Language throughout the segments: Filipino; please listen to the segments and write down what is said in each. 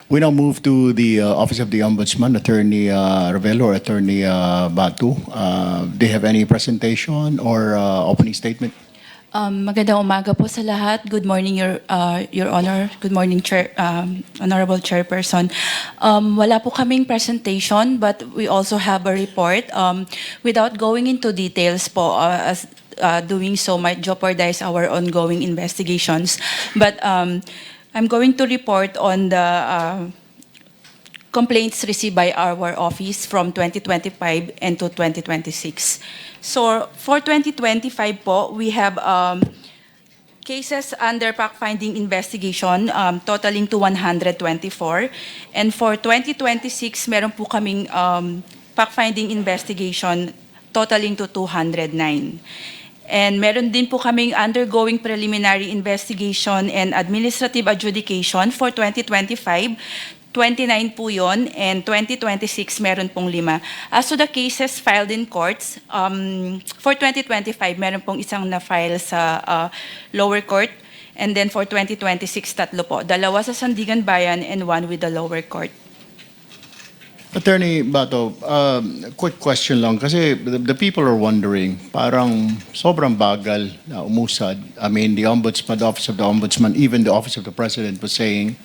We now move to the Office of the Ombudsman, Attorney Ravello or Attorney Batu. Do you have any presentation or opening statement? Magandang umaga po sa lahat. Good morning, Your Honor. Good morning, Honorable Chairperson. Wala po kaming presentation, but we also have a report. Without going into details po, as doing so might jeopardize our ongoing investigations. But I'm going to report on the complaints received by our office from 2025 and to 2026. So for 2025 po, we have cases under fact-finding investigation totaling to 124. And for 2026, meron po kaming fact-finding investigation totaling to 209. And meron din po kaming undergoing preliminary investigation and administrative adjudication for 2025. 29 po yun, and 2026 meron pong 5. As to the cases filed in courts, for 2025 meron pong isang na-file sa lower court, and then for 2026 tatlo po. 2 sa Sandigan Bayan and 1 with the lower court. Attorney Bato, quick question lang kasi the people are wondering, parang sobrang bagal na umusad. I mean, the Ombudsman, the Office of the Ombudsman, even the Office of the President was saying,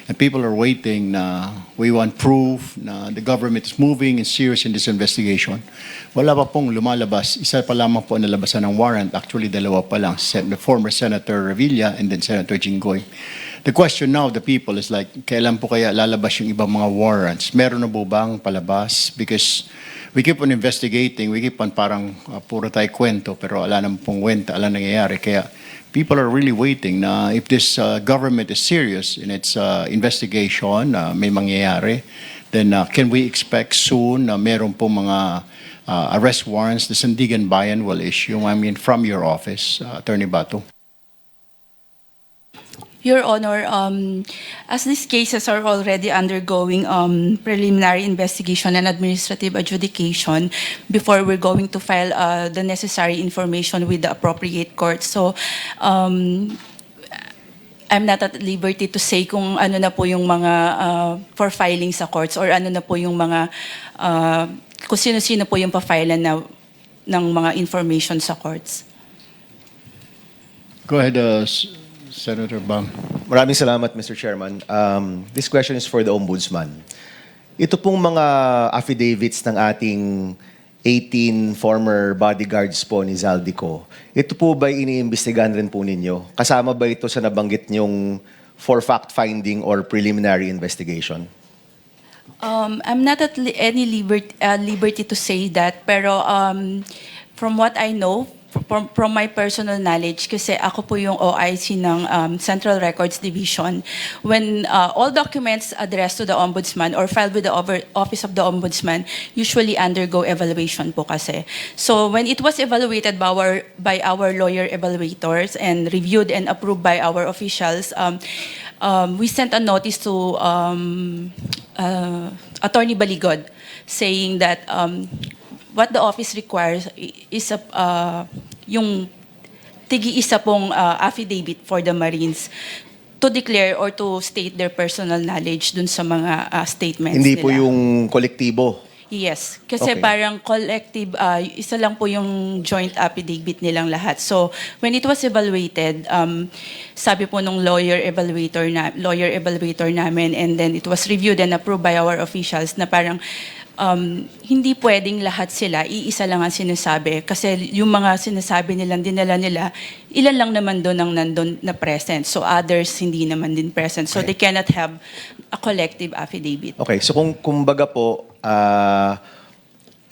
and people are waiting na we want proof na the government is moving and serious in this investigation. Wala pa pong lumalabas. Isa pa lamang po nalabasan ng warrant. Actually, 2 pa lang. The former Senator Revilla and then Senator Jinggoy. The question now of the people is like, kailan po kaya lalabas yung ibang mga warrants? Meron na po bang palabas? Because we keep on investigating, we keep on parang puro tayo kwento, pero ala nang pong kwenta, ala nangyayari. Kaya people are really waiting na if this government is serious in its investigation, may mangyayari, then can we expect soon na meron po mga arrest warrants the Sandigan Bayan will issue, I mean, from your office, Attorney Bato? Your Honor, as these cases are already undergoing preliminary investigation and administrative adjudication before we're going to file the necessary information with the appropriate court. So, I'm not at liberty to say kung ano na po yung mga for filing sa courts or ano na po yung mga kung sino-sino po yung pa-file na ng mga information sa courts. Go ahead, Senator Bam. Maraming salamat, Mr. Chairman. This question is for the Ombudsman. Ito pong mga affidavits ng ating 18 former bodyguards po ni Zaldico, ito po ba iniimbestigahan rin po ninyo? Kasama ba ito sa nabanggit nyong for fact-finding or preliminary investigation? I'm not at any liberty to say that, pero from what I know, from my personal knowledge, kasi ako po yung OIC ng Central Records Division, when all documents addressed to the Ombudsman or filed with the Office of the Ombudsman usually undergo evaluation po kasi. So when it was evaluated by our lawyer evaluators and reviewed and approved by our officials, we sent a notice to Attorney Baligod saying that what the office requires is yung tigi-isa pong affidavit for the Marines to declare or to state their personal knowledge dun sa mga statements Hindi nila. po yung kolektibo? Yes, kasi Okay. parang collective, isa lang po yung joint affidavit nilang lahat. So when it was evaluated, sabi po nung lawyer evaluator namin, and then it was reviewed and approved by our officials na parang hindi pwedeng lahat sila, iisa lang ang sinasabi. Kasi yung mga sinasabi nilang dinala nila, ilan lang naman doon ang nandun na present. So others hindi naman din present. So they cannot have a collective affidavit. Okay, so kung kumbaga po,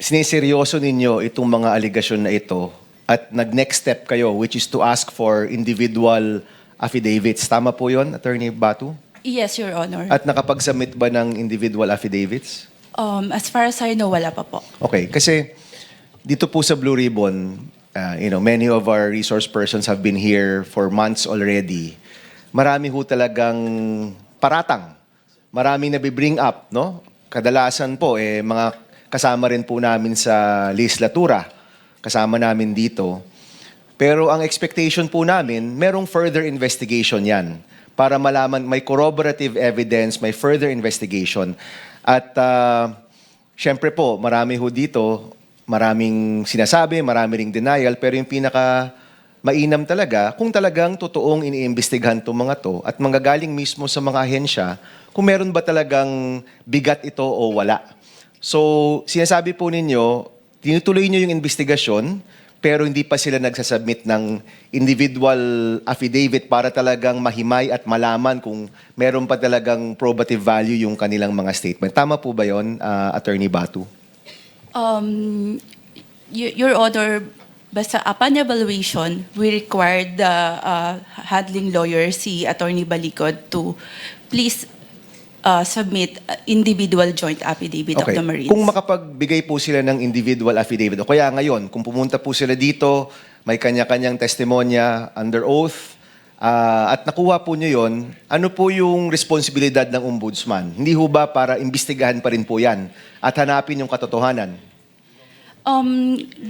siniseryoso ninyo itong mga aligasyon na ito at nag-next step kayo, which is to ask for individual affidavits. Tama po yun, Attorney Batu? Yes, Your Honor. At nakapag-submit ba ng individual affidavits? As far as I know, wala pa po. Okay, kasi dito po sa Blue Ribbon, many of our resource persons have been here for months already. Marami ho talagang paratang. Maraming nabibring up, no? Kadalasan po, mga kasama rin po namin sa legislatura. Kasama namin dito. Pero ang expectation po namin, merong further investigation yan. para malaman may corroborative evidence, may further investigation. At syempre po, marami ho dito, maraming sinasabi, marami ring denial, pero yung pinaka mainam talaga, kung talagang totoong iniimbestigahan itong mga to at manggagaling mismo sa mga ahensya, kung meron ba talagang bigat ito o wala. So, sinasabi po ninyo, tinutuloy nyo yung investigasyon, pero hindi pa sila nagsasubmit ng individual affidavit para talagang mahimay at malaman kung meron pa talagang probative value yung kanilang mga statement. Tama po ba yun, Attorney Batu? Your Honor, basta upon evaluation, we required the handling lawyer, si Attorney Balicod, to please submit individual joint affidavit of the Marines. Kung makapagbigay po sila ng individual affidavit, o kaya ngayon, kung pumunta po sila dito, may kanya-kanyang testimonya under oath, at nakuha po nyo yun, ano po yung responsibilidad ng ombudsman? Hindi ho ba para imbestigahan pa rin po yan at hanapin yung katotohanan?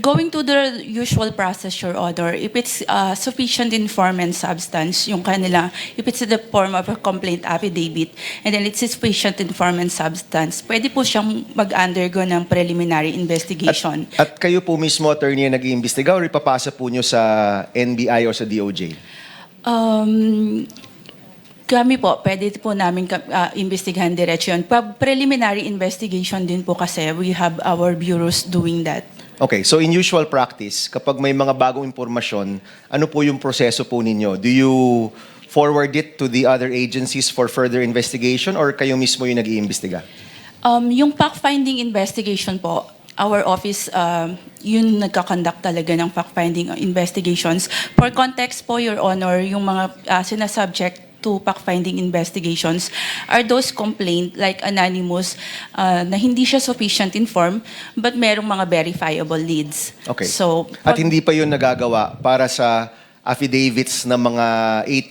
Going to the usual process, Your Honor, if it's sufficient in form and substance, yung kanila, if it's in the form of a complaint affidavit, and then it's sufficient in form and substance, pwede po siyang mag-undergo ng preliminary investigation. At kayo po mismo, attorney, nag-iimbestiga o ipapasa po nyo sa NBI o sa DOJ? Kami po, pwede po namin investigahan diretso yun. Preliminary investigation din po kasi we have our bureaus doing that. Okay, so in usual practice, kapag may mga bagong impormasyon, ano po yung proseso po ninyo? Do you forward it to the other agencies for further investigation or kayo mismo yung nag-iimbestiga? Yung fact-finding investigation po, our office, yun nagkakonduct talaga ng fact-finding investigations. For context po, Your Honor, yung mga sinasubject to fact-finding investigations are those complaint like anonymous na hindi siya sufficient in form but merong mga verifiable leads. Okay. So, At hindi pa yun nagagawa para sa affidavits ng mga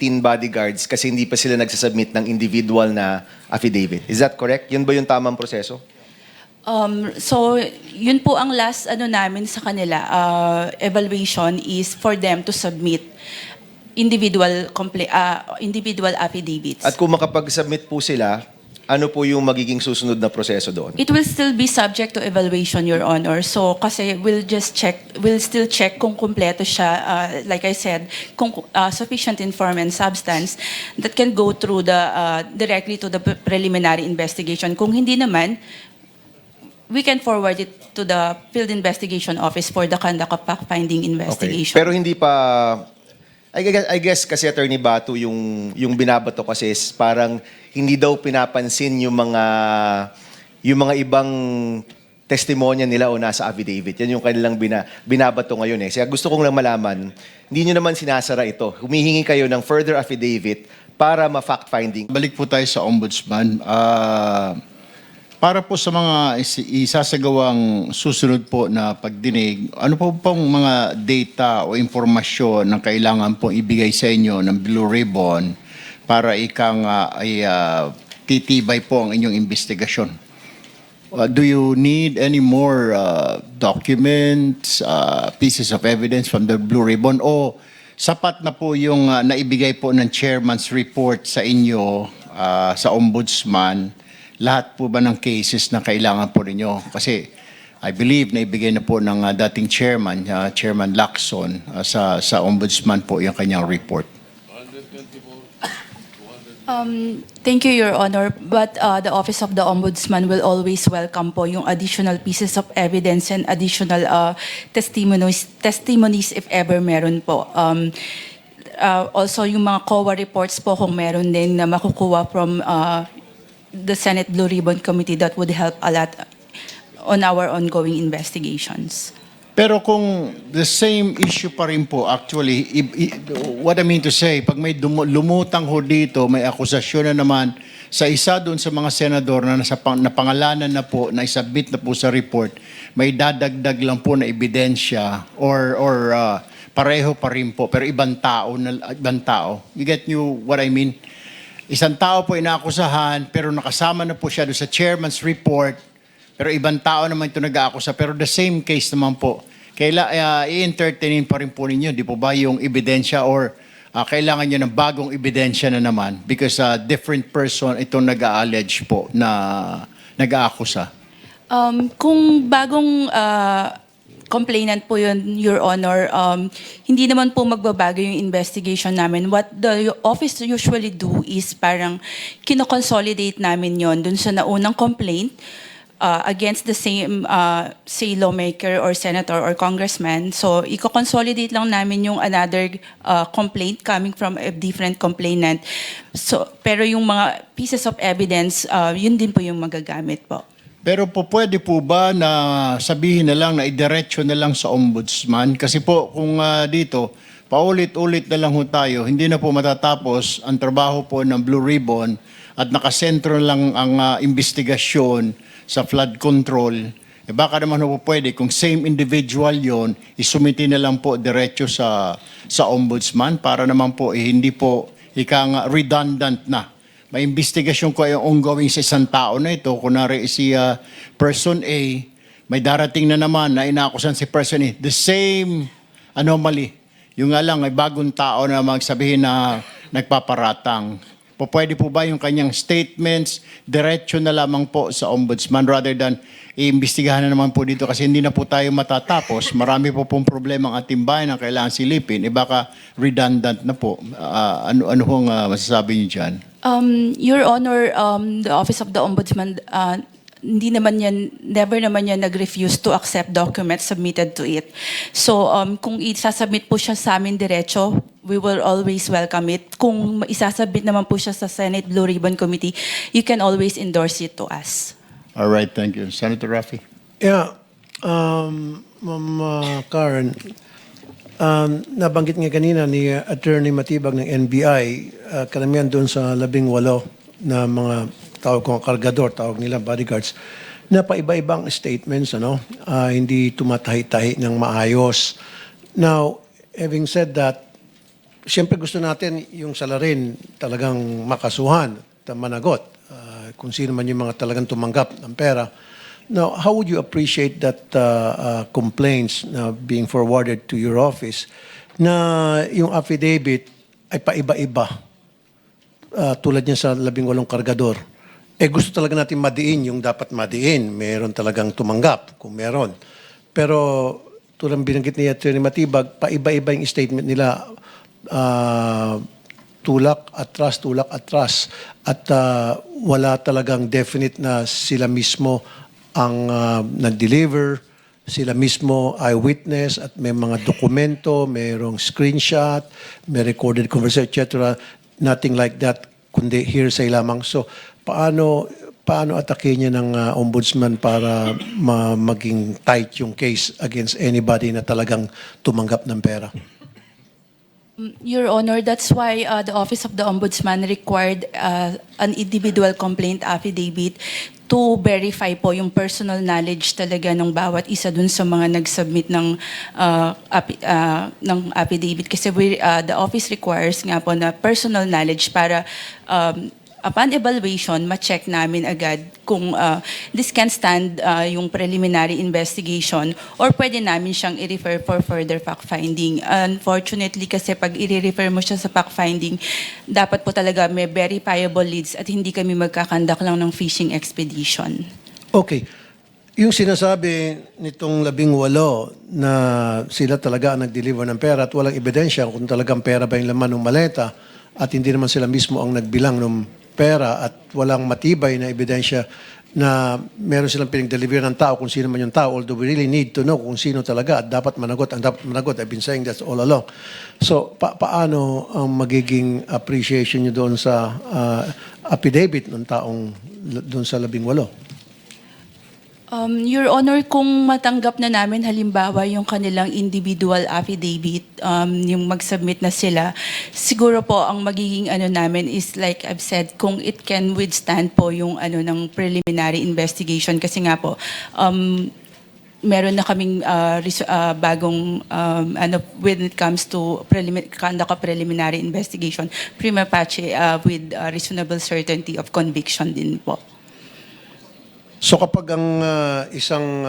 18 bodyguards kasi hindi pa sila nagsasubmit ng individual na affidavit. Is that correct? Yun ba yung tamang proseso? so yun po ang last namin sa kanila evaluation is for them to submit individual affidavits. At kung makapag-submit po sila, ano po yung magiging susunod na proseso doon? It will still be subject to evaluation, Your Honor. So, kasi we'll still check kung kumpleto siya, like I said, kung sufficient in form and substance that can go through directly to the preliminary investigation. Kung hindi naman, we can forward it to the Field Investigation Office for the conduct of fact-finding investigation. Pero hindi pa... I guess kasi Attorney Batu, yung binabato kasi is parang hindi daw pinapansin yung mga ibang testimonya nila o nasa affidavit. Yan yung kanilang binabato ngayon eh. Kaya gusto kong lang malaman, hindi nyo naman sinasara ito. Humihingi kayo ng further affidavit para ma-fact-finding. Balik po tayo sa ombudsman. Para po sa mga isasagawang susunod po na pagdinig, ano po pong mga data o impormasyon na kailangan pong ibigay sa inyo ng Blue Ribbon para titibay po ang inyong investigasyon? Do you need any more documents, pieces of evidence from the Blue Ribbon? O sapat na po yung naibigay po ng chairman's report sa inyo, sa ombudsman, lahat po ba ng cases na kailangan po ninyo? Kasi I believe na ibigay na po ng dating chairman, Chairman Lacson, sa ombudsman po yung kanyang report. Thank you, Your Honor. But the Office of the Ombudsman will always welcome po yung additional pieces of evidence and additional testimonies if ever meron po. Also, yung mga COA reports po kung meron din na makukuha from the Senate Blue Ribbon Committee, that would help a lot on our ongoing investigations. Pero kung the same issue pa rin po, actually, what I mean to say, pag may lumutang ho dito, may akusasyon na naman sa isa doon sa mga senador na napangalanan na po, na isubmit na po sa report, may dadagdag lang po na ebidensya or pareho pa rin po, pero ibang tao. You get what I mean? Isang tao po inaakusahan, pero nakasama na po siya doon sa chairman's report, pero ibang tao naman ito nag-aakusa, pero the same case naman po. I-entertainin pa rin po ninyo, di po ba yung ebidensya or kailangan nyo ng bagong ebidensya na naman because different person itong nag-a-allege po na nag-aakusa? Kung bagong complainant po yun, Your Honor, hindi naman po magbabago yung investigation namin. What the office usually do is parang kinoconsolidate namin yon dun sa naunang complaint against the same, say, lawmaker or senator or congressman. So, i-consolidate lang namin yung another complaint coming from a different complainant. So, pero yung mga pieces of evidence, yun din po yung magagamit po. Pero po pwede po ba na sabihin na lang na idiretso na lang sa ombudsman? Kasi po kung dito, paulit-ulit na lang ho tayo, hindi na po matatapos ang trabaho po ng Blue Ribbon at nakasentro lang ang investigasyon sa flood control. Baka naman po pwede kung same individual yon, isumiti na lang po diretso sa ombudsman para naman po hindi po redundant na. May investigasyon ko yung ongoing sa isang tao na ito. Kunwari si person A, may darating na naman na inakusan si person A. The same anomaly. Yung nga lang, may bagong tao na magsabihin na nagpaparatang. Pwede po ba yung kanyang statements, diretso na lamang po sa ombudsman rather than iimbestigahan na naman po dito kasi hindi na po tayo matatapos. Marami po pong problema ang ating bayan na kailangan silipin. Baka redundant na po. Ano hong masasabi niyo dyan? Your Honor, the Office of the Ombudsman, never naman yan nag-refuse to accept documents submitted to it. So, kung isasubmit po siya sa amin diretso, we will always welcome it. Kung isasubmit naman po siya sa Senate Blue Ribbon Committee, you can always endorse it to us. All right, thank you. Senator Raffy? Yeah, Ma'am Karen, nabanggit nga kanina ni Attorney Matibag ng NBI, karamihan doon sa 18 na mga tawag kong kargador, tawag nila bodyguards, na paiba-ibang statements, hindi tumatahi-tahi ng maayos. Now, having said that, siyempre gusto natin yung salarin talagang makasuhan, managot, kung sino man yung mga talagang tumanggap ng pera. Now, how would you appreciate that complaints na being forwarded to your office na yung affidavit ay paiba-iba tulad niya sa 18 kargador? Gusto talaga natin madiin yung dapat madiin. Meron talagang tumanggap kung meron. Pero tulad binanggit ni Atty. Matibag, paiba-iba yung statement nila. Tulak, atras. At wala talagang definite na sila mismo ang nag-deliver, sila mismo eyewitness at may mga dokumento, mayroong screenshot, may recorded conversation, etc. Nothing like that, kundi hearsay lamang. So, paano atake niya ng ombudsman para maging tight yung case against anybody na talagang tumanggap ng pera? Your Honor, that's why the Office of the Ombudsman required an individual complaint affidavit to verify po yung personal knowledge talaga ng bawat isa dun sa mga nag-submit ng affidavit. Kasi the office requires nga po na personal knowledge para upon evaluation, ma-check namin agad kung this can stand yung preliminary investigation or pwede namin siyang i-refer for further fact-finding. Unfortunately, kasi pag i-refer mo siya sa fact-finding, dapat po talaga may verifiable leads at hindi kami magkakandak lang ng fishing expedition. Okay. Yung sinasabi nitong 18 na sila talaga ang nag-deliver ng pera at walang ebidensya kung talagang pera ba yung laman ng maleta at hindi naman sila mismo ang nagbilang ng pera at walang matibay na ebidensya na meron silang pinag-deliver ng tao kung sino man yung tao, although we really need to know kung sino talaga at dapat managot. Ang dapat managot, I've been saying that all along. So, paano ang magiging appreciation nyo doon sa affidavit ng taong doon sa 18? Your Honor, kung matanggap na namin halimbawa yung kanilang individual affidavit, yung mag-submit na sila, siguro po ang magiging namin is like I've said, kung it can withstand po yung ng preliminary investigation kasi nga po meron na kaming bagong when it comes to conduct a preliminary investigation, prima facie with reasonable certainty of conviction din po. So kapag ang isang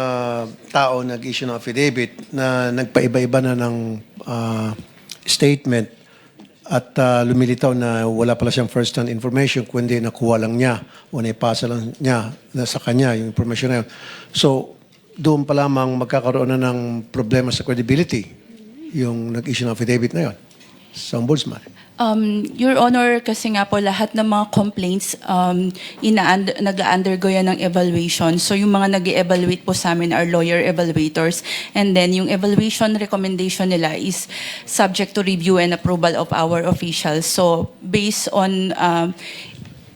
tao nag-issue ng affidavit na nagpaiba-iba na ng statement, at lumilitaw na wala pala siyang first-hand information, kundi nakuha lang niya o naipasa lang niya na sa kanya yung information na yun. So, doon pa lamang magkakaroon na ng problema sa credibility yung nag-issue ng affidavit na yun sa ombudsman. Your Honor, kasi nga po lahat ng mga complaints, nag-undergo yan ng evaluation. So yung mga nag-evaluate po sa amin are lawyer evaluators. And then yung evaluation recommendation nila is subject to review and approval of our officials. So based on,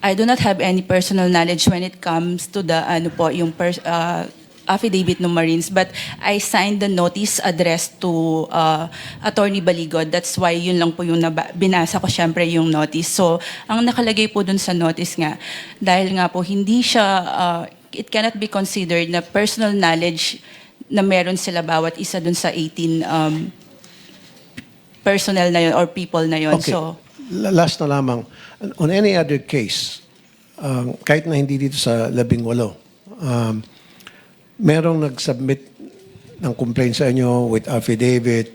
I do not have any personal knowledge when it comes to the affidavit ng Marines, but I signed the notice addressed to Attorney Baligod. That's why yun lang po yung binasa ko syempre yung notice. So, ang nakalagay po dun sa notice nga, dahil nga po hindi siya, it cannot be considered na personal knowledge na meron sila bawat isa dun sa 18 personnel na yun or people na yun. Okay. So, Last na lamang. On any other case, kahit na hindi dito sa 18, merong nag-submit ng complaint sa inyo with affidavit.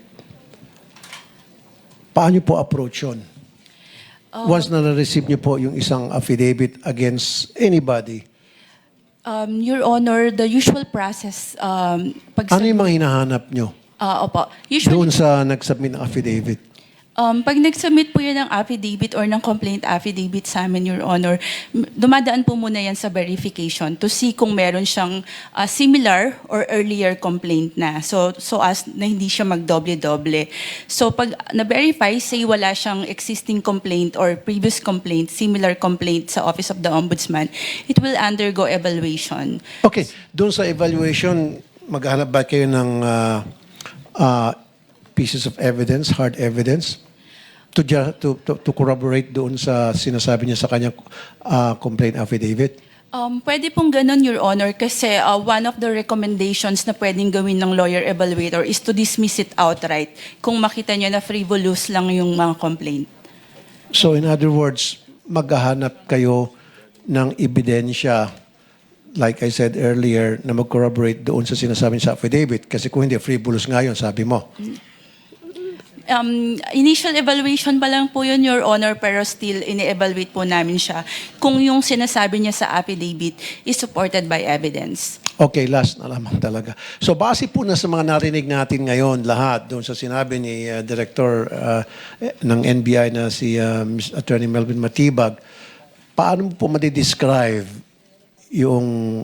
Paano po approach yun? Once na na-receive niyo po yung isang affidavit against anybody, Your Honor, the usual process, ano yung mga hinahanap nyo opo. Usually, doon sa nag-submit ng affidavit? pag nag-submit po yan ng affidavit or ng complaint affidavit sa amin, Your Honor, dumadaan po muna yan sa verification to see kung meron siyang similar or earlier complaint na. So as na hindi siya magdoble-doble. So pag na-verify, say wala siyang existing complaint or previous complaint, similar complaint sa Office of the Ombudsman, it will undergo evaluation. Okay, doon sa evaluation, maghanap ba kayo ng pieces of evidence, hard evidence, to corroborate doon sa sinasabi niya sa kanyang complaint affidavit? Pwede pong ganun, Your Honor, kasi one of the recommendations na pwedeng gawin ng lawyer evaluator is to dismiss it outright kung makita niya na frivolous lang yung mga complaint. So in other words, maghahanap kayo ng ebidensya, like I said earlier, na mag-corroborate doon sa sinasabi sa affidavit. Kasi kung hindi, frivolous nga yun, sabi mo. Initial evaluation pa lang po yun, Your Honor, pero still ini-evaluate po namin siya kung yung sinasabi niya sa affidavit is supported by evidence. Okay, last na lamang talaga. So base po na sa mga narinig natin ngayon, lahat, doon sa sinabi ni Director ng NBI na si Attorney Melvin Matibag, paano mo po madidescribe yung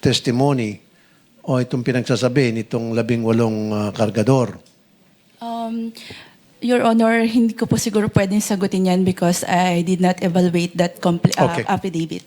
testimony o itong pinagsasabi nitong 18 kargador? Your Honor, hindi ko po siguro pwedeng sagutin yan because I did not evaluate that Okay. affidavit.